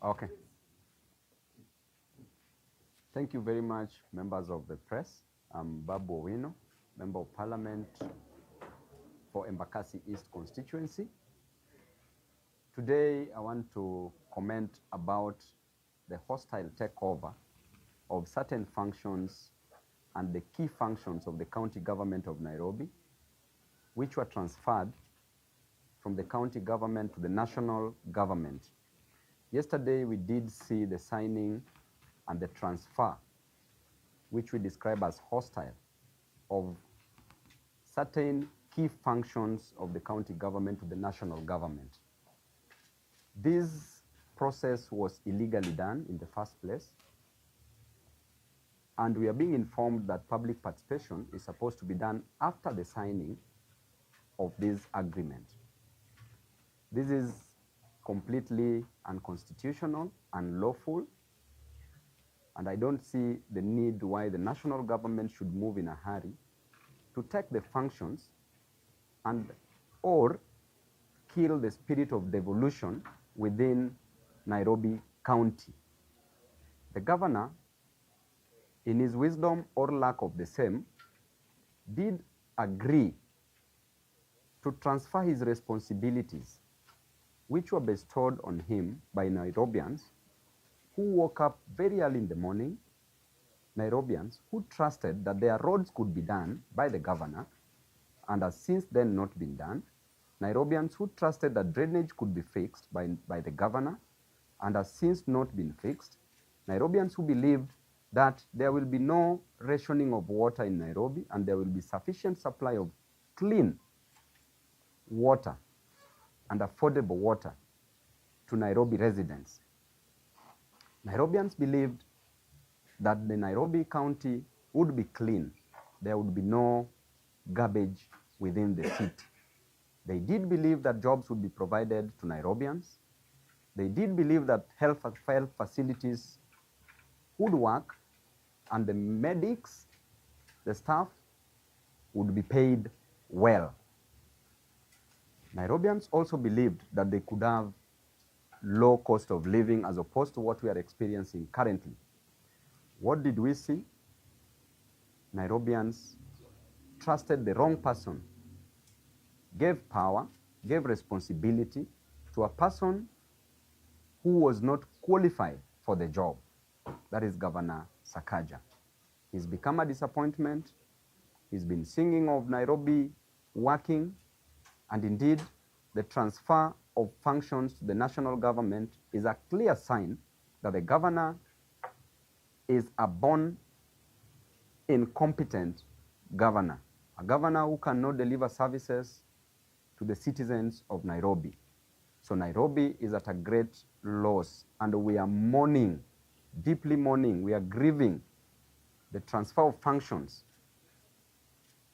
Okay. Thank you very much, members of the press. I'm Babu Owino, Member of Parliament for Embakasi East constituency. Today, I want to comment about the hostile takeover of certain functions and the key functions of the county government of Nairobi, which were transferred from the county government to the national government. Yesterday, we did see the signing and the transfer, which we describe as hostile, of certain key functions of the county government to the national government. This process was illegally done in the first place, and we are being informed that public participation is supposed to be done after the signing of this agreement. This is completely unconstitutional, unlawful, and I don't see the need why the national government should move in a hurry to take the functions and or kill the spirit of devolution within Nairobi County. The governor, in his wisdom or lack of the same, did agree to transfer his responsibilities, which were bestowed on him by Nairobians who woke up very early in the morning, Nairobians who trusted that their roads could be done by the governor and has since then not been done, Nairobians who trusted that drainage could be fixed by the governor and has since not been fixed, Nairobians who believed that there will be no rationing of water in Nairobi and there will be sufficient supply of clean water and affordable water to Nairobi residents. Nairobians believed that the Nairobi County would be clean. There would be no garbage within the city. They did believe that jobs would be provided to Nairobians. They did believe that health facilities would work and the medics, the staff, would be paid well. Nairobians also believed that they could have low cost of living as opposed to what we are experiencing currently. What did we see? Nairobians trusted the wrong person, gave power, gave responsibility to a person who was not qualified for the job. That is Governor Sakaja. He's become a disappointment. He's been singing of Nairobi working, and indeed, the transfer of functions to the national government is a clear sign that the governor is a born incompetent governor, a governor who cannot deliver services to the citizens of Nairobi. So Nairobi is at a great loss, and we are mourning, deeply mourning, we are grieving the transfer of functions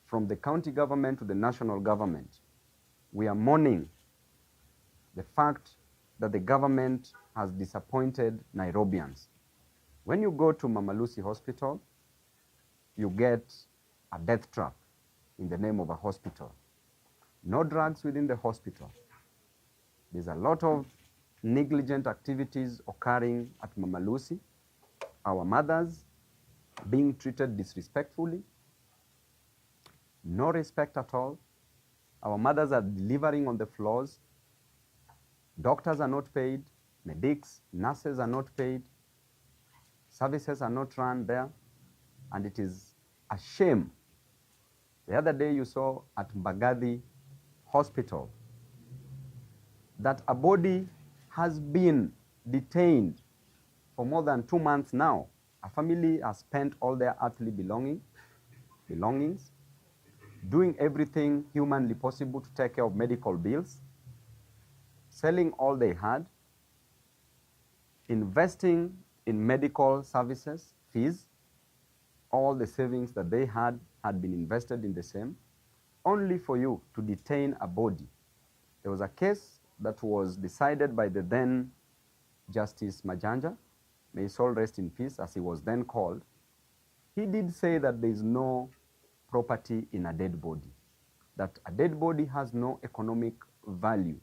from the county government to the national government. We are mourning the fact that the government has disappointed Nairobians. When you go to Mama Lucy Hospital, you get a death trap in the name of a hospital. No drugs within the hospital. There's a lot of negligent activities occurring at Mama Lucy. Our mothers being treated disrespectfully. No respect at all. Our mothers are delivering on the floors. Doctors are not paid. Medics, nurses are not paid. Services are not run there. And it is a shame. The other day you saw at Mbagathi Hospital that a body has been detained for more than 2 months now. A family has spent all their earthly belongings, doing everything humanly possible to take care of medical bills, selling all they had, investing in medical services, fees. All the savings that they had been invested in the same, only for you to detain a body. There was a case that was decided by the then Justice Majanja, may his soul rest in peace, as he was then called. He did say that there is no property in a dead body, that a dead body has no economic value.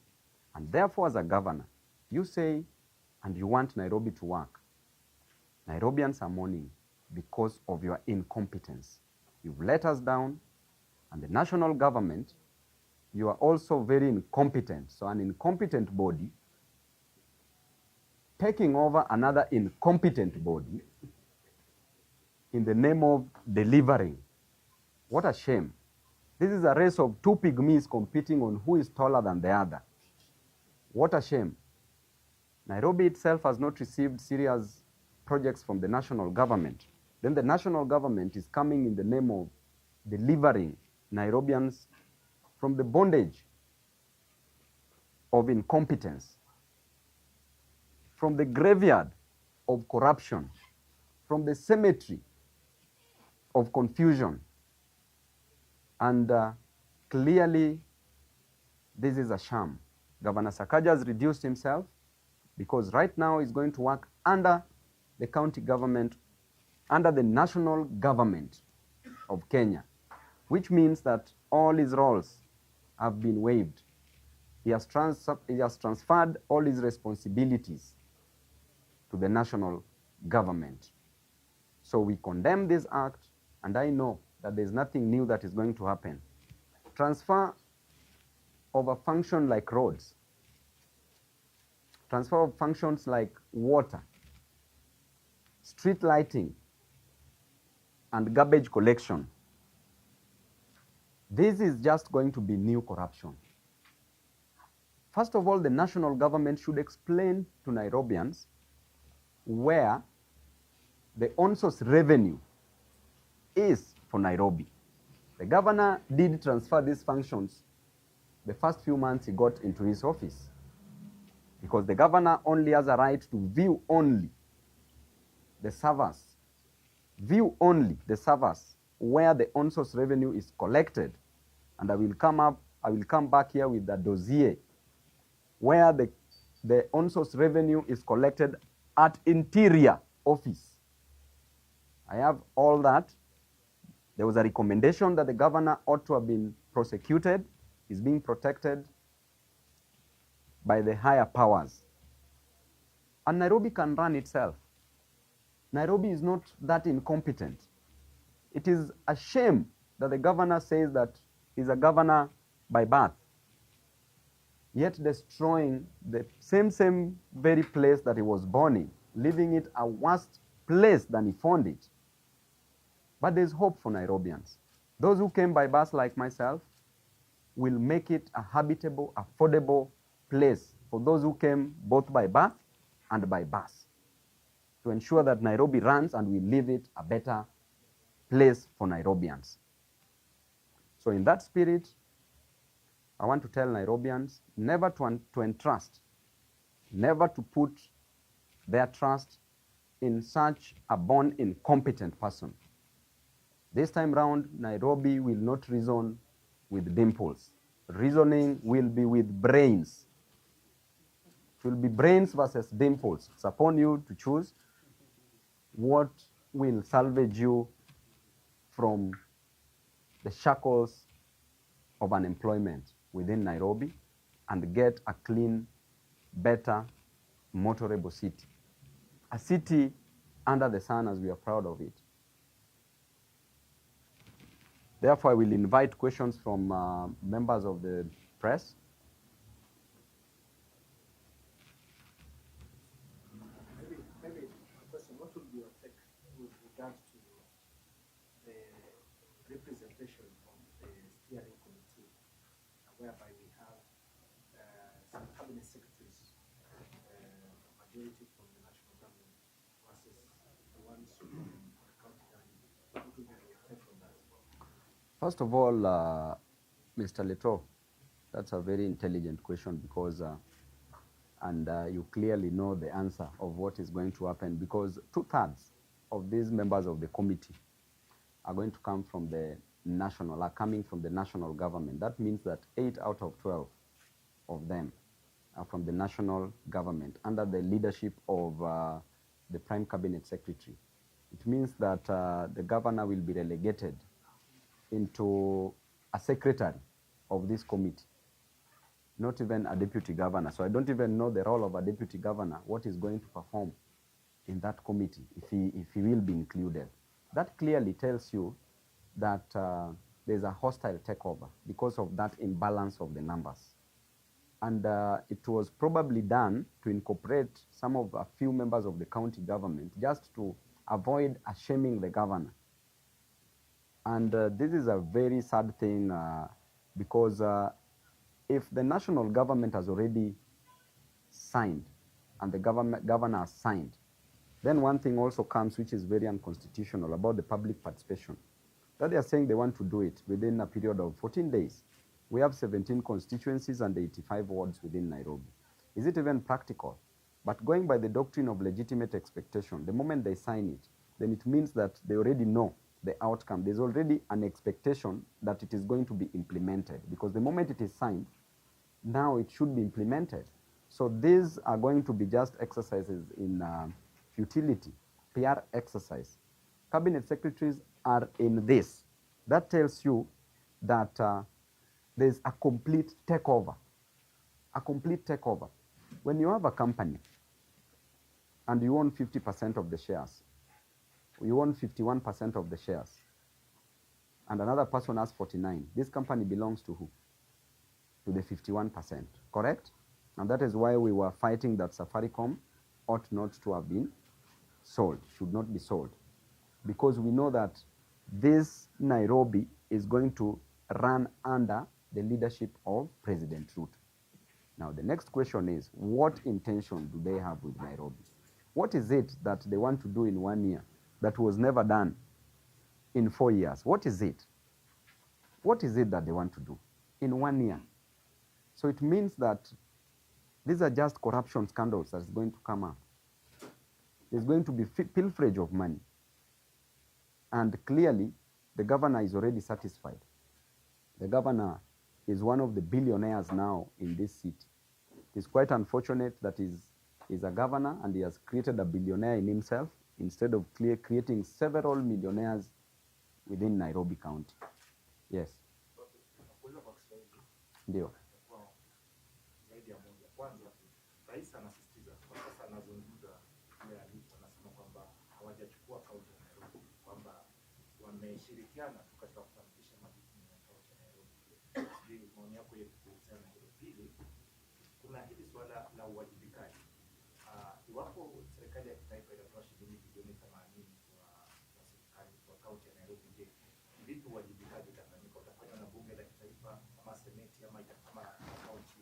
And therefore, as a governor, you say, and you want Nairobi to work. Nairobians are mourning because of your incompetence. You've let us down, and the national government, you are also very incompetent. So an incompetent body taking over another incompetent body in the name of delivering. What a shame. This is a race of two pygmies competing on who is taller than the other. What a shame. Nairobi itself has not received serious projects from the national government. Then the national government is coming in the name of delivering Nairobians from the bondage of incompetence, from the graveyard of corruption, from the cemetery of confusion. And clearly, this is a sham. Governor Sakaja has reduced himself because right now he's going to work under the county government, under the national government of Kenya, which means that all his roles have been waived. He has transferred all his responsibilities to the national government. So we condemn this act, and I know that there's nothing new that is going to happen. Transfer of a function like roads, transfer of functions like water, street lighting, and garbage collection. This is just going to be new corruption. First of all, the national government should explain to Nairobians where the on-source revenue is for Nairobi. The governor did transfer these functions the first few months he got into his office, because the governor only has a right to view only the servers, where the on-source revenue is collected. And I will come back here with the dossier where the on-source revenue is collected at Interior Office. I have all that. There was a recommendation that the governor ought to have been prosecuted. He's being protected by the higher powers. And Nairobi can run itself. Nairobi is not that incompetent. It is a shame that the governor says that he's a governor by birth, yet destroying the same very place that he was born in, leaving it a worse place than he found it. But there's hope for Nairobians. Those who came by bus like myself will make it a habitable, affordable place for those who came both by birth and by bus, to ensure that Nairobi runs and we leave it a better place for Nairobians. So in that spirit, I want to tell Nairobians never to entrust, never to put their trust in such a born incompetent person. This time round, Nairobi will not reason with dimples. Reasoning will be with brains. It will be brains versus dimples. It's upon you to choose what will salvage you from the shackles of unemployment within Nairobi and get a clean, better, motorable city. A city under the sun, as we are proud of it. Therefore, I will invite questions from members of the press. Maybe a question, what would be your take with regards to the representation of the steering committee, whereby we have some cabinet secretaries, majority from the national government versus the ones from the county government? What would be your take on that? First of all, Mr. Leto, that's a very intelligent question because, you clearly know the answer of what is going to happen, because 2/3 of these members of the committee are going to come from the coming from the national government. That means that 8 out of 12 of them are from the national government under the leadership of the Prime Cabinet Secretary. It means that the governor will be relegated into a secretary of this committee. not even a deputy governor. So I don't even know the role of a deputy governor, what he's going to perform in that committee, if he will be included. That clearly tells you that there's a hostile takeover because of that imbalance of the numbers. And it was probably done to incorporate some of a few members of the county government just to avoid shaming the governor. And this is a very sad thing because if the national government has already signed and the governor has signed, then one thing also comes which is very unconstitutional about the public participation. That they are saying they want to do it within a period of 14 days. We have 17 constituencies and 85 wards within Nairobi. Is it even practical? But going by the doctrine of legitimate expectation, the moment they sign it, then it means that they already know the outcome. There's already an expectation that it is going to be implemented, because the moment it is signed, now it should be implemented. So these are going to be just exercises in futility, PR exercise. Cabinet secretaries are in this. That tells you that there's a complete takeover. A complete takeover. When you have a company and you own 50% of the shares, you own 51% of the shares, and another person has 49, this company belongs to who? To the 51%, correct? And that is why we were fighting that Safaricom ought not to have been sold, should not be sold. Because we know that this Nairobi is going to run under the leadership of President Ruto. Now, the next question is, what intention do they have with Nairobi? What is it that they want to do in 1 year that was never done in 4 years? What is it? What is it that they want to do in 1 year? So it means that these are just corruption scandals that's going to come up. There's going to be pilferage of money. And clearly, the governor is already satisfied. The governor is one of the billionaires now in this city. It's quite unfortunate that he's a governor and he has created a billionaire in himself instead of creating several millionaires within Nairobi County. Yes. Ndio. Rais anasisitiza kwa sasa, anazungumza ile alipo, anasema kwamba hawajachukua kaunti ya Nairobi, kwamba wameshirikiana tu katika kufanikisha majukumu ya kaunti ya Nairobi. Sijui maoni yako yepi kuhusiana na hilo. Pili, kuna hili swala la uwajibikaji. Iwapo serikali ya kitaifa inatoa shilingi bilioni 80 kwa serikali kwa kaunti ya Nairobi, je, vipi uwajibikaji utafanyika? Utafanywa na bunge la kitaifa ama seneti ama kaunti?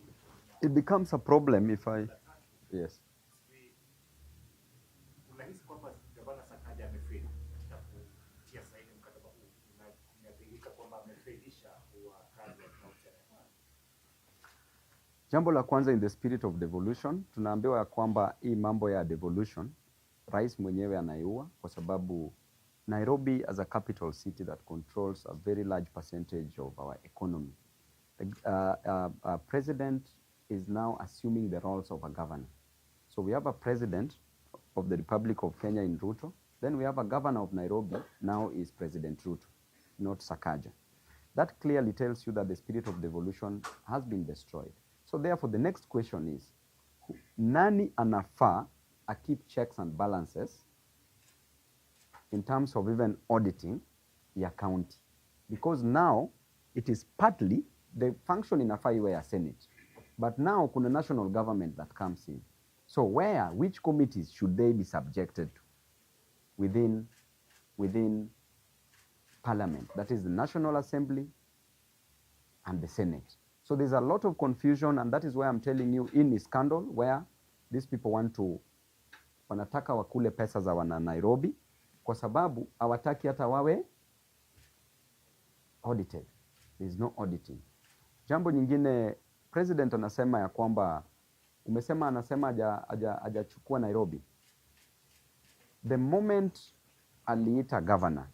It becomes a problem if I... Yes. Unahisi kwamba Gavana Sakaja amefeli katika kutia saini mkataba huu, inadhihirika kwamba amefelisha wakazi wa kaunti ya Nairobi? Jambo la kwanza, in the spirit of devolution, tunaambiwa ya kwamba hii mambo ya devolution rais mwenyewe anaiua, kwa sababu Nairobi as a capital city that controls a very large percentage of our economy. The president is now assuming the roles of a governor. So we have a president of the Republic of Kenya in Ruto, then we have a governor of Nairobi, now is President Ruto, not Sakaja. That clearly tells you that the spirit of devolution has been destroyed. So therefore the next question is, nani anafaa keep checks and balances in terms of even auditing ya county? Because now it is partly the function inafaa iwe ya Senate. But now kuna national government that comes in. So which committees should they be subjected to within Parliament? That is the National Assembly and the Senate. So there's a lot of confusion, and that is why I'm telling you, in a scandal where these people wanataka wakule pesa za wana Nairobi, kwa sababu hawataki hata wawe audited. There's no auditing. Jambo nyingine, president anasema ya kwamba, anasema hajachukua Nairobi. The moment aliita governor,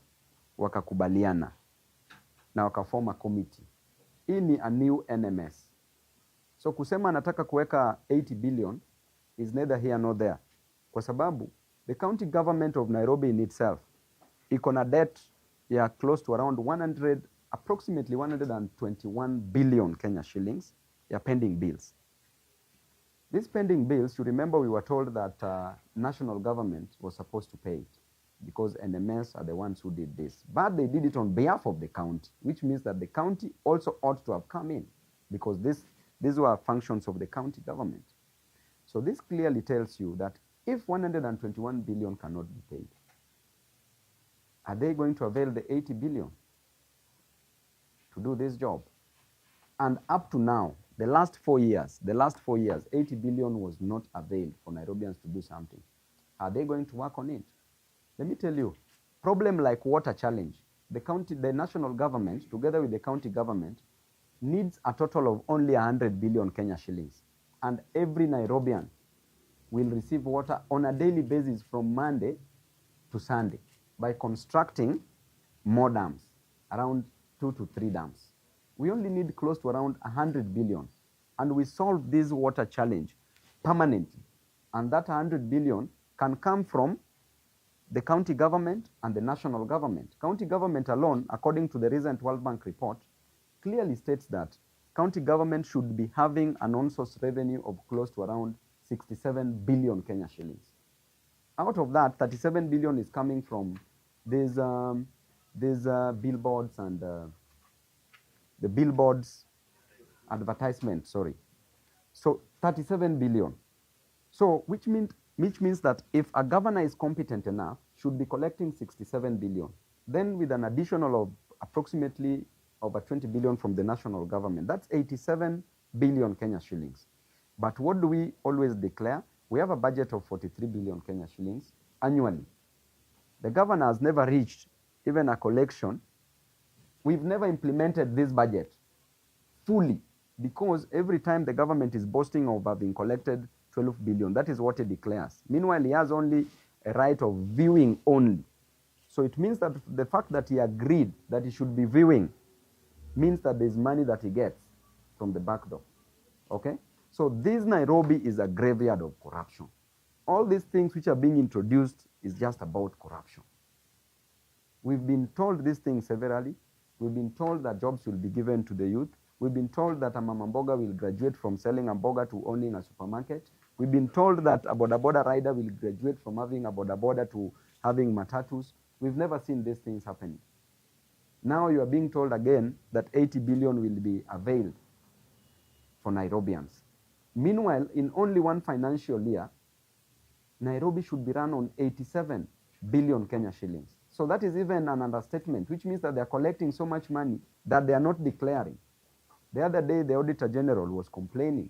wakakubaliana na wakaforma committee. Hii ni a new NMS. So kusema anataka kuweka 80 billion is neither here nor there. Kwa sababu the county government of Nairobi in itself iko na debt ya close to around approximately 121 billion Kenya shillings, pending bills. These pending bills, you remember we were told that national government was supposed to pay it because NMS are the ones who did this. But they did it on behalf of the county, which means that the county also ought to have come in because these were functions of the county government. So this clearly tells you that if 121 billion cannot be paid, are they going to avail the 80 billion to do this job? And up to now, the last 4 years, 80 billion was not availed for Nairobians to do something. Are they going to work on it? Let me tell you, problem like water challenge, the national government, together with the county government, needs a total of only 100 billion Kenya shillings. And every Nairobian will receive water on a daily basis from Monday to Sunday by constructing more dams, around 2 to 3 dams. We only need close to around 100 billion. And we solve this water challenge permanently. And that 100 billion can come from the county government and the national government. County government alone, according to the recent World Bank report, clearly states that county government should be having an on-source revenue of close to around 67 billion Kenya shillings. Out of that, 37 billion is coming from these billboards and the billboards advertisement, sorry. So 37 billion. So which means that if a governor is competent enough, should be collecting 67 billion. Then with an additional of approximately over 20 billion from the national government, that's 87 billion Kenya shillings. But what do we always declare? We have a budget of 43 billion Kenya shillings annually. The governor has never reached even a collection. We've never implemented this budget fully because every time the government is boasting of having collected 12 billion, that is what he declares. Meanwhile, he has only a right of viewing only. So it means that the fact that he agreed that he should be viewing means that there's money that he gets from the back door. Okay? So this Nairobi is a graveyard of corruption. All these things which are being introduced is just about corruption. We've been told these things severally. We've been told that jobs will be given to the youth. We've been told that a mama mboga will graduate from selling a mboga to owning a supermarket. We've been told that a boda boda rider will graduate from having a boda boda to having matatus. We've never seen these things happening. Now you are being told again that 80 billion will be availed for Nairobians. Meanwhile, in only one financial year, Nairobi should be run on 87 billion Kenya shillings. So that is even an understatement, which means that they are collecting so much money that they are not declaring. The other day, the Auditor General was complaining.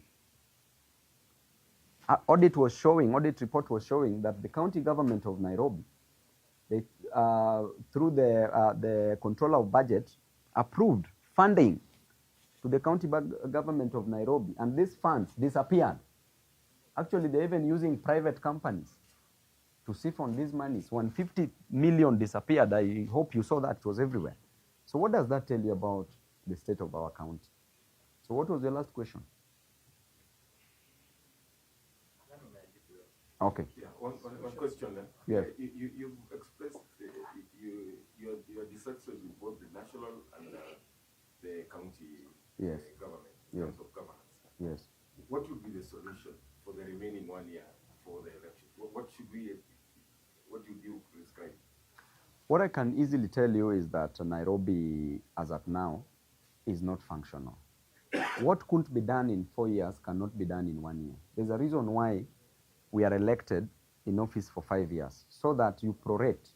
Audit report was showing that the county government of Nairobi, through the controller of budget, approved funding to the county government of Nairobi, and these funds disappeared. Actually, they're even using private companies to siphon these monies. 150 million disappeared. I hope you saw that. It was everywhere. So what does that tell you about the state of our county? So what was your last question? Okay. Yeah, one question. Yes. You've expressed your dissatisfaction with both the national and the county Yes. government in Yes. terms of governance. Yes. What would be the solution for the remaining 1 year for the election? What would you prescribe? What I can easily tell you is that Nairobi, as at now, is not functional. What couldn't be done in 4 years cannot be done in 1 year. There's a reason why we are elected in office for 5 years, so that you prorate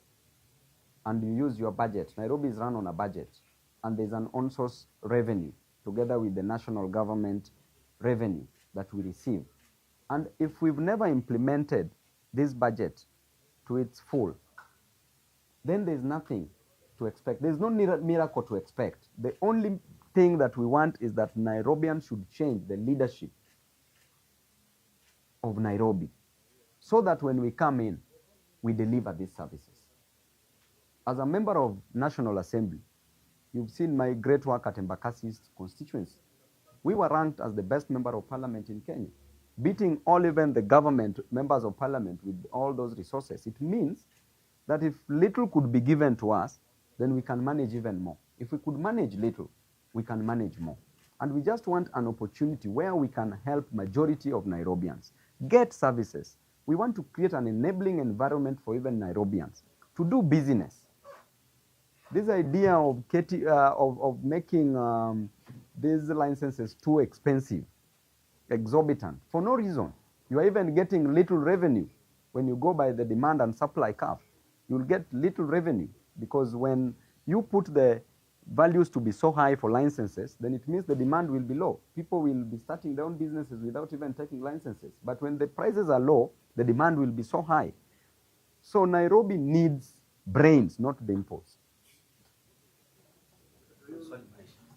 and you use your budget. Nairobi is run on a budget, and there's an on-source revenue together with the national government revenue that we receive. And if we've never implemented this budget to its full, then there's nothing to expect. There's no miracle to expect. The only thing that we want is that Nairobians should change the leadership of Nairobi so that when we come in, we deliver these services. As a member of National Assembly, you've seen my great work at Embakasi's constituency. We were ranked as the best member of parliament in Kenya, beating all even the government members of parliament with all those resources. It means that if little could be given to us, then we can manage even more. If we could manage little, we can manage more. And we just want an opportunity where we can help majority of Nairobians get services. We want to create an enabling environment for even Nairobians to do business. This idea of making these licenses too expensive, exorbitant, for no reason. You are even getting little revenue. When you go by the demand and supply curve, you'll get little revenue, because when you put the values to be so high for licenses, then it means the demand will be low. People will be starting their own businesses without even taking licenses. But when the prices are low, the demand will be so high. So Nairobi needs brains, not the imports.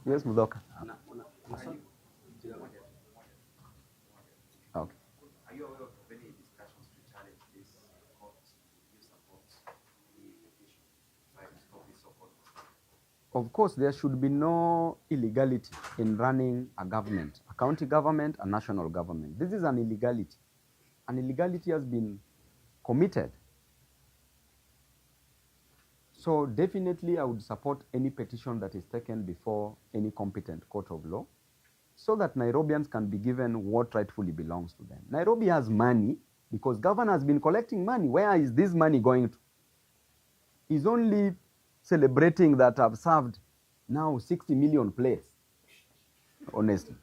Yes, Mudoka. Okay. Are you aware of any discussions to challenge this court use support the petition trying to stop this so-called? Of course, there should be no illegality in running a government, a county government, a national government. This is an illegality. An illegality has been committed. So definitely I would support any petition that is taken before any competent court of law, so that Nairobians can be given what rightfully belongs to them. Nairobi has money because governor has been collecting money. Where is this money going to? He's only celebrating that I've served now 60 million plays. Honestly,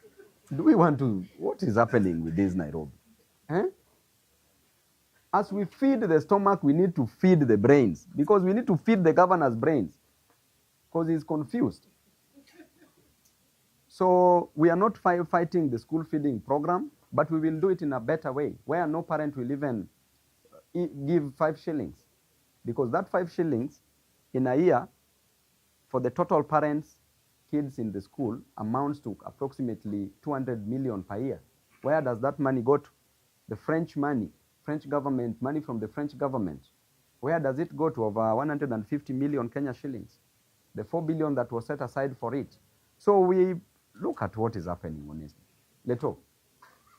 do we want to, what is happening with this Nairobi? Eh? As we feed the stomach, we need to feed the brains, because we need to feed the governor's brains, because he's confused. So we are not fighting the school feeding program, but we will do it in a better way, where no parent will even give 5 shillings. Because that 5 shillings in a year for the total parents, kids in the school, amounts to approximately 200 million per year. Where does that money go to? The French money, French government, money from the French government. Where does it go to? Over 150 million Kenya shillings. The 4 billion that was set aside for it. So we look at what is happening, honestly. Leto,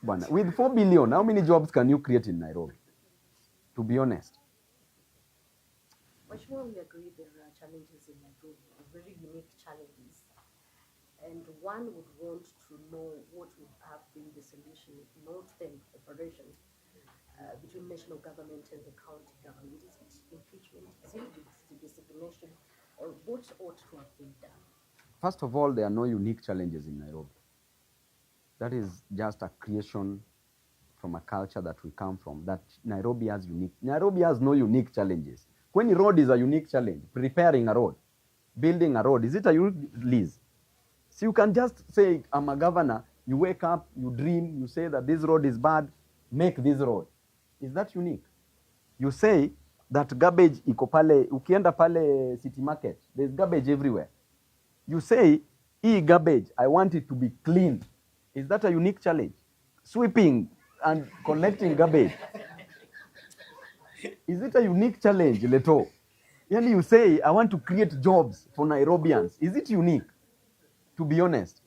with 4 billion, how many jobs can you create in Nairobi? To be honest. But sure, we agree there are challenges in Nairobi, very unique challenges. And one would want to know what would have been the solution, not the separation between national government and the county government. Is it impeachment? Is it the designation? Or what ought to have been done? First of all, there are no unique challenges in Nairobi. That is just a creation from a culture that we come from, that Nairobi has unique. Nairobi has no unique challenges. When a road is a unique challenge, preparing a road, building a road, is it a unique lease? So you can just say, I'm a governor, you wake up, you dream, you say that this road is bad, make this road. Is that unique? You say that garbage iko pale, ukienda pale city market, there's garbage everywhere. You say, garbage, I want it to be cleaned. Is that a unique challenge? Sweeping and collecting garbage. Is it a unique challenge, Leto? Yani you say, I want to create jobs for Nairobians. Is it unique? To be honest.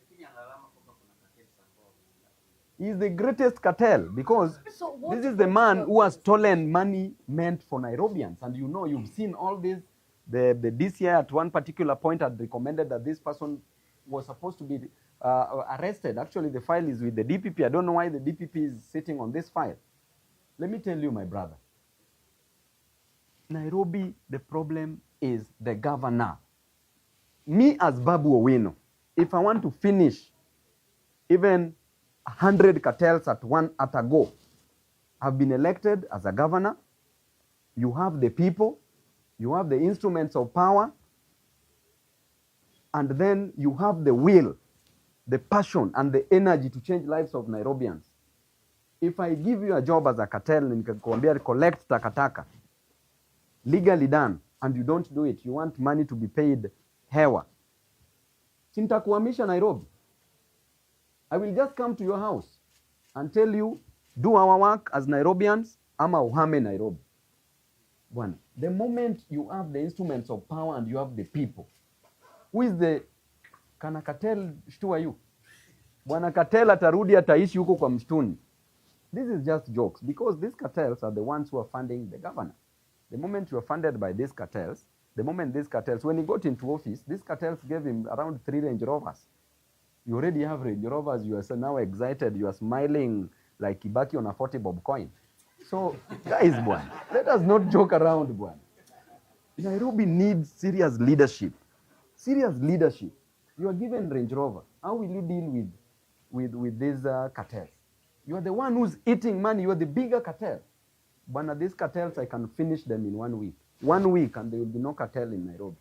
He's the greatest cartel, because this is the man who has stolen money meant for Nairobians. And you know, you've seen all this. The DCI at one particular point had recommended that this person was supposed to be arrested. Actually, the file is with the DPP. I don't know why the DPP is sitting on this file. Let me tell you, my brother. Nairobi, the problem is the governor. Me as Babu Owino, if I want to finish even 100 cartels at a go, I've been elected as a governor. You have the people, you have the instruments of power, and then you have the will, the passion, and the energy to change lives of Nairobians. If I give you a job as a cartel, nikakwambia collect takataka, legally done, and you don't do it, you want money to be paid hewa, sintakuhamisha Nairobi. I will just come to your house and tell you, do our work as Nairobians, ama uhame Nairobi. One, the moment you have the instruments of power and you have the people, who is the, kana cartel shtua you? Bwana cartel atarudi ataishi huko kwa mshtuni. This is just jokes, because these cartels are the ones who are funding the governor. The moment you are funded by these cartels, the moment these cartels, when he got into office, these cartels gave him around 3 Range Rovers. You already have Range Rovers. You are now excited. You are smiling like Kibaki on a 40 bob coin. So, guys, bwana, let us not joke around, bwana. Nairobi needs serious leadership. Serious leadership. You are given Range Rover. How will you deal with these cartels? You are the one who's eating money. You are the bigger cartel. Bwana, these cartels, I can finish them in 1 week. 1 week, and there will be no cartel in Nairobi.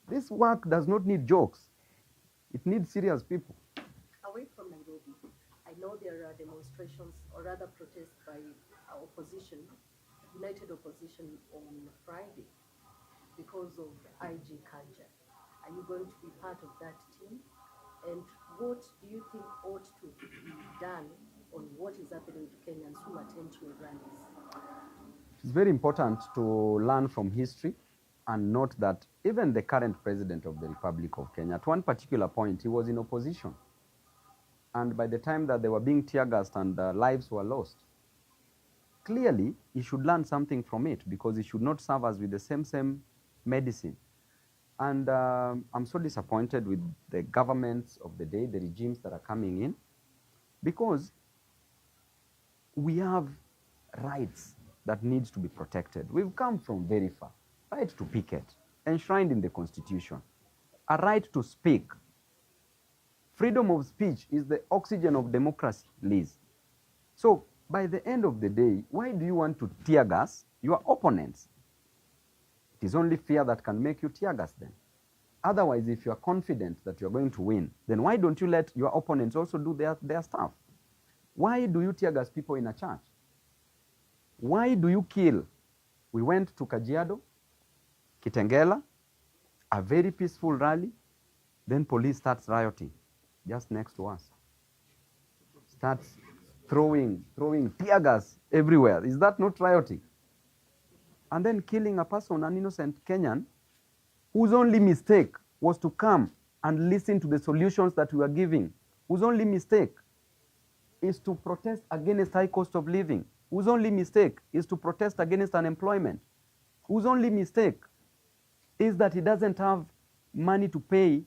This work does not need jokes. It needs serious people. Away from Nairobi, I know there are demonstrations or rather protests by opposition, united opposition on Friday because of IG culture. Are you going to be part of that team? And what do you think ought to be done on what is happening to Kenyans who attend to rallies? It's very important to learn from history and note that even the current president of the Republic of Kenya, at one particular point, he was in opposition. And by the time that they were being tear-gassed and lives were lost, clearly he should learn something from it, because he should not serve us with the same medicine. And I'm so disappointed with the governments of the day, the regimes that are coming in, because we have rights that needs to be protected. We've come from very far. Right to picket, enshrined in the Constitution. A right to speak. Freedom of speech is the oxygen of democracy, Liz. So, by the end of the day, why do you want to tear gas your opponents? It is only fear that can make you tear gas them. Otherwise, if you are confident that you're going to win, then why don't you let your opponents also do their stuff? Why do you tear gas people in a church? Why do you kill? We went to Kajiado, Kitengela, a very peaceful rally, then police starts rioting just next to us. Starts throwing tear gas everywhere. Is that not rioting? And then killing a person, an innocent Kenyan, whose only mistake was to come and listen to the solutions that we were giving, whose only mistake is to protest against high cost of living, whose only mistake is to protest against unemployment, whose only mistake is that he doesn't have money to pay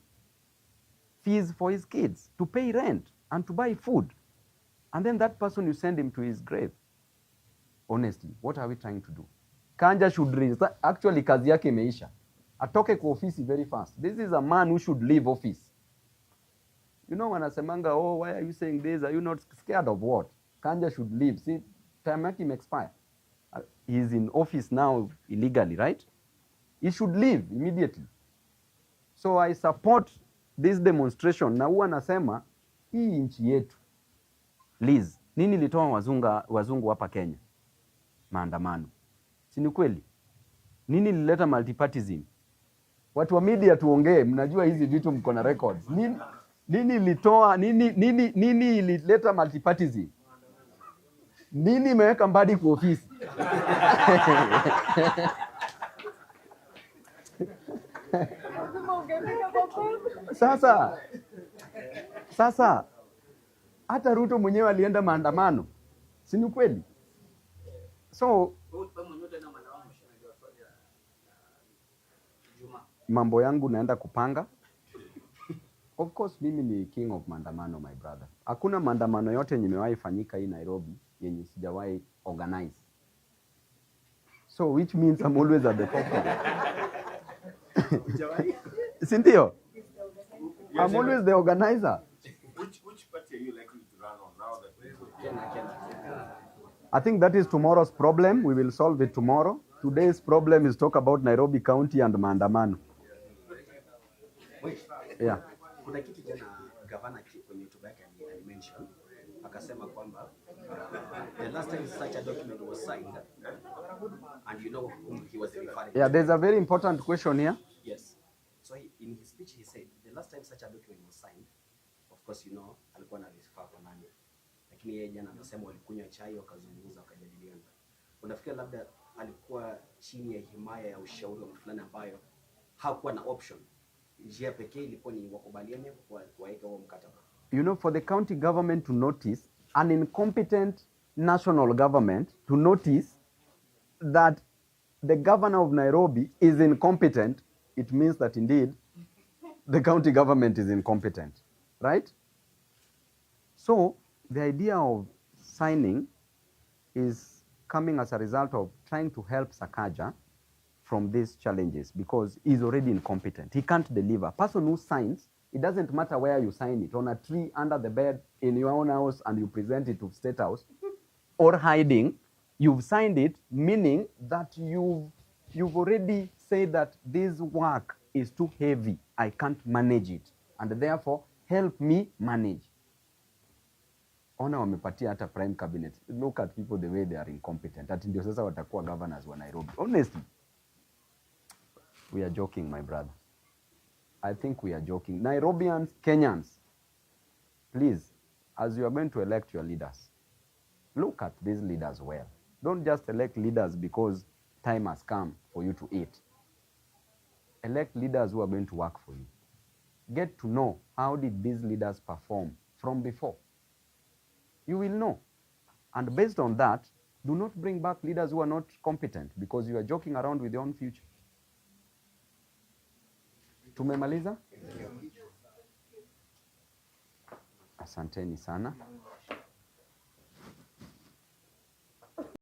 fees for his kids, to pay rent and to buy food. And then that person, you send him to his grave. Honestly, what are we trying to do? Kanja should resign. Actually, kazi yake imeisha. Atoke kwa ofisi very fast. This is a man who should leave office. You know, wanasemanga, oh, why are you saying this? Are you not scared of what? Kanja should leave. See, time yake may expire. He's in office now illegally, right? He should leave immediately. So I support this demonstration. Na huwa nasema, hii nchi yetu. Liz, nini litoa wazungu hapa Kenya? Maandamano. Si ni kweli? Nini lileta multipartyism? Watu wa media tuongee, mnajua hizi vitu mko na records. Nini ilileta multipartyism? Nini imeweka Mbadi kwa ofisi? Sasa hata Ruto mwenyewe alienda maandamano. Si ni kweli? So mambo yangu naenda kupanga. Of course mimi ni king of maandamano, my brother. Hakuna maandamano yote yenye imewahi fanyika hii Nairobi yenye sijawahi organize. So which means I'm always at the forefront. Si ndio? I'm always the organizer. Which party are you likely to run on now that I think that is tomorrow's problem. We will solve it tomorrow. Today's problem is talk about Nairobi County and maandamano. Yeah. Kuna kitu jana gavana kwenye hotuba yake alimention akasema kwamba the last time such a document was signed, and you know whom he was referring to. Yeah, there's a very important question here. Yes. So in his speech he said the last time such a document was signed, of course you know alikuwa na refer kwa nani, lakini yeye jana anasema walikunywa chai wakazungumza wakajadiliana. Unafikiri labda alikuwa chini ya himaya ya ushauri wa mtu fulani ambayo hakuwa na option? Njia pekee ilikuwa ni wakubaliane kuweka huo mkataba. You know, for the county government to notice an incompetent national government to notice that the governor of Nairobi is incompetent, it means that indeed the county government is incompetent. right? So the idea of signing is coming as a result of trying to help Sakaja from these challenges because he's already incompetent. He can't deliver. Person who signs, it doesn't matter where you sign it, on a tree, under the bed, in your own house, and you present it to State House, or hiding, you've signed it, meaning that you've already said that this work is too heavy, I can't manage it, and therefore help me manage. Ona wamepatia hata prime cabinet. Look at people the way they are incompetent. Ati ndio sasa watakuwa governors wa Nairobi. Honestly, we are joking, my brother. I think we are joking. Nairobians, Kenyans, please, as you are going to elect your leaders, look at these leaders well. Don't just elect leaders because time has come for you to eat. Elect leaders who are going to work for you. Get to know how did these leaders perform from before. You will know. And based on that, do not bring back leaders who are not competent because you are joking around with your own future. Tumemaliza? Asanteni sana.